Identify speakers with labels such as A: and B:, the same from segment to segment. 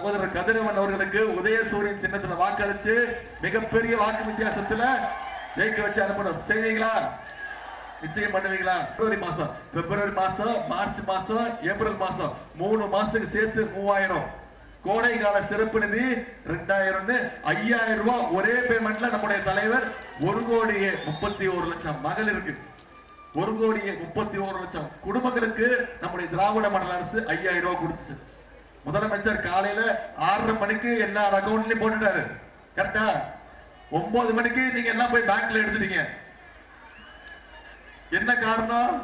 A: சகோதரர் கதிரவன் அவர்களுக்கு உதயசூரியன் சின்னத்துல வாக்களிச்சு மிகப்பெரிய வாக்கு வித்தியாசத்துல ஜெயிக்க வச்சு அனுப்பணும். செய்வீங்களா? நிச்சயம் பண்ணுவீங்களா? பிப்ரவரி மாசம், மார்ச் மாசம், ஏப்ரல் மாசம் 3 மாசத்துக்கு சேர்த்து 3000 கோடை கால சிறப்பு நிதி 2000 5000 ரூபாய் ஒரே பேமெண்ட்ல நம்முடைய தலைவர் 1,31,00,000 மகளிருக்கு 1,31,00,000 குடும்பங்களுக்கு நம்முடைய திராவிட மாடல் அரசு 5000 ரூபாய் கொடுத்துச்சு. முதலமைச்சர் காலையில 6:30 மணிக்கு எல்லா அக்கௌண்ட்லயும் போட்டுட்டாரு. கரெக்டா? 9 மணிக்கு நீங்க எல்லாம் போய் பேங்க்ல எடுத்துட்டீங்க. என்ன காரணம்?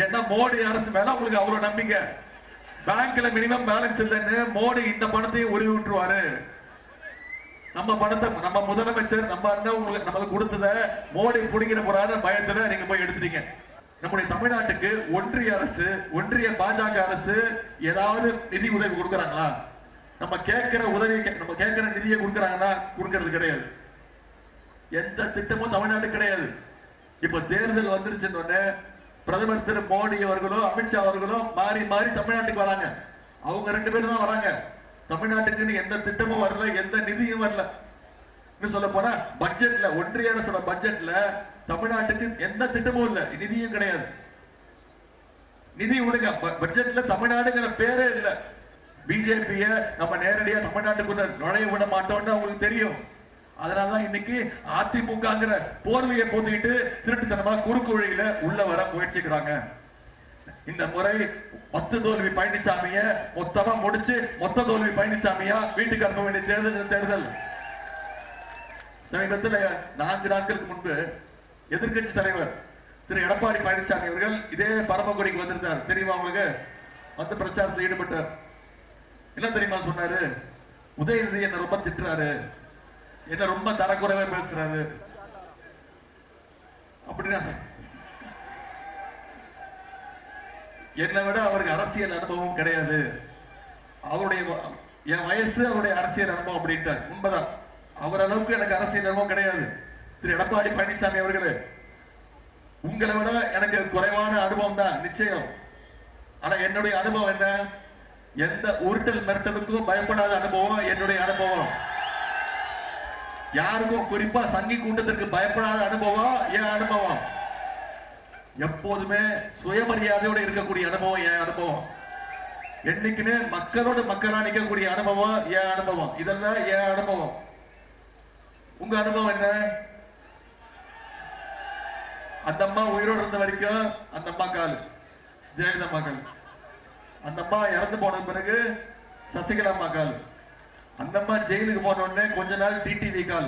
A: ஏன்னா மோடி அரசு மேல உங்களுக்கு அவ்வளவு நம்பிக்கை. பேங்க்ல மினிமம் பேலன்ஸ் இல்லைன்னு மோடி இந்த பணத்தையும் உருவி விட்டுருவாரு. நம்ம பணத்தை நம்ம முதலமைச்சர் நம்ம அண்ணன் உங்களுக்கு நமக்கு கொடுத்தத மோடி பிடிக்கிற போறாத பயத்துல நீங்க போய் எடுத்துட்டீங்க. நம்முடைய தமிழ்நாட்டுக்கு ஒன்றிய அரசு, ஒன்றிய பாஜக அரசு ஏதாவது நிதி உதவி கொடுக்கறாங்களா? நம்ம கேட்கிற உதவி, நம்ம கேட்கிற நிதியை கொடுக்கறாங்கன்னா கொடுக்கறது கிடையாது. எந்த திட்டமும் தமிழ்நாடு கிடையாது. இப்ப தேர்தல் வந்துருச்சுன்னு பிரதமர் திரு மோடி அவர்களும் அமித்ஷா அவர்களும் மாறி மாறி தமிழ்நாட்டுக்கு வராங்க. அவங்க 2 பேரும் தான் வராங்க. தமிழ்நாட்டுக்கு எந்த திட்டமும் வரல, எந்த நிதியும் வரல. சொல்ல போனா பட்ஜெட்ல, ஒன்றிய அரசோட பட்ஜெட்ல தமிழ்நாட்டுக்கு எந்த திட்டமும் இல்ல, நிதியும் கிடையாது. நிதி விடுங்க, பட்ஜெட்ல தமிழ்நாடுங்கிற பேரே இல்ல. பிஜேபிய நம்ம நேரடியா தமிழ்நாட்டுக்குள்ள நுழைய விட மாட்டோம்னு அவங்களுக்கு தெரியும். அதனாலதான் இன்னைக்கு அதிமுகங்கிற போர்வையை போட்டுக்கிட்டு திருட்டுத்தனமா குறுக்கு வழியில உள்ள வர முயற்சிக்கிறாங்க. இந்த முறை 10 தோல்வி பழனிசாமிய மொத்தமா முடிச்சு மொத்த தோல்வி பழனிசாமியா வீட்டுக்கு அனுப்ப வேண்டிய தேர்தல். சமீபத்தில் 4 நாட்களுக்கு முன்பு எதிர்கட்சி தலைவர் திரு எடப்பாடி பழனிசாமி அவர்கள் இதே பரமக்குடிக்கு வந்திருந்தார். தெரியுமா உங்களுக்கு? வந்து பிரச்சாரத்தில் ஈடுபட்டார். என்ன தெரியுமா சொன்னாரு? உதயநிதி என்ன ரொம்ப திட்டுறாரு, என்ன ரொம்ப தரக்குறைவா பேசுறாரு அப்படின்னா, என்னை விட அவருக்கு அரசியல் அனுபவம் கிடையாது, அவருடைய என் வயசு அவருடைய அரசியல் அனுபவம் அப்படின்ட்டார். உண்மைதான், அவர் அளவுக்கு எனக்கு அரசியல் அனுபவம் கிடையாது. திரு எடப்பாடி பழனிசாமி அவர்களே, உங்களை விட எனக்கு குறைவான அனுபவம் தான் நிச்சயம். ஆனா என்னுடைய அனுபவம் என்ன? எந்த உருட்டல் மிரட்டலுக்கும் பயப்படாத அனுபவம் என்னுடைய அனுபவம். யாருக்கும் குறிப்பா சங்கி கூட்டத்திற்கு பயப்படாத அனுபவம் என் அனுபவம். எப்போதுமே சுயமரியாதையோடு இருக்கக்கூடிய அனுபவம் என் அனுபவம். என்னைக்குமே மக்களோடு மக்களா நிற்கக்கூடிய அனுபவம் என் அனுபவம். இதெல்லாம் என் அனுபவம். உங்க அனுபவம் என்ன? அந்த அம்மா உயிரோடு இருந்த வரைக்கும் அந்த அம்மா கால் ஜெயலலிதா அம்மா கால், அந்த அம்மா இறந்து போன பிறகு சசிகலா அம்மா கால், அந்த அம்மா ஜெயிலுக்கு போன உடனே கொஞ்ச நாள் டிடிவி கால்,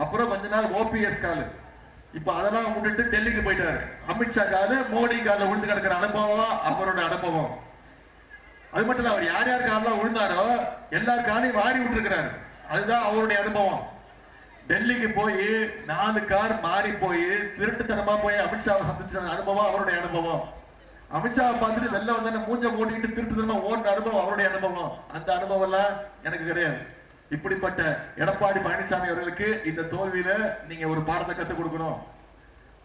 A: அப்புறம் கொஞ்ச நாள் ஓபிஎஸ் கால். இப்ப அதெல்லாம் விட்டுட்டு டெல்லிக்கு போயிட்டாரு. அமித்ஷா காலு, மோடி கால விழுந்து கிடக்கிற அனுபவம் அவரோட அனுபவம். அது மட்டும் இல்ல, அவர் யார் யார் காலெல்லாம் விழுந்தாரோ எல்லா காலையும் வாரி விட்டுருக்கிறாரு. அதுதான் அவருடைய அனுபவம். டெல்லிக்கு போய் 4 கார் மாறி போய் திருட்டுத்தனமா போய் அமித்ஷாவை சந்திச்ச அனுபவம் அவருடைய அனுபவம். அமித்ஷாவை பார்த்துட்டு வெளில வந்தானே மூஞ்ச போட்டிக்கிட்டு திருட்டுத்தனமா ஓடுற அனுபவம் அவருடைய அனுபவம். அந்த அனுபவம் எல்லாம் எனக்கு கிடையாது. இப்படிப்பட்ட எடப்பாடி பழனிசாமி அவர்களுக்கு இந்த தோல்வியில நீங்க ஒரு பாடத்தை கத்துக் கொடுக்கணும்.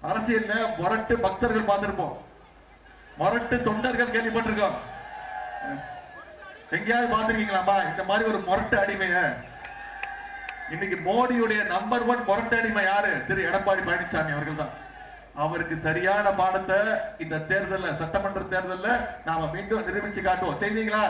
A: அரசியல்ல முரட்டு பக்தர்கள் பார்த்திருப்போம், முரட்டு தொண்டர்கள் கேள்விப்பட்டிருக்கோம். எங்கேயாவது பார்த்திருக்கீங்களாமா இந்த மாதிரி ஒரு முரட்டு அடிமைய? இன்னைக்கு மோடியுடைய நம்பர் 1 முரட்டு அடிமை யாரு? திரு எடப்பாடி பழனிசாமி அவர்கள் தான். அவருக்கு சரியான பாடத்தை இந்த தேர்தல்ல, சட்டமன்ற தேர்தல்ல நாம மீண்டும் நிரூபிச்சு காட்டுவோம். செய்வீங்களா?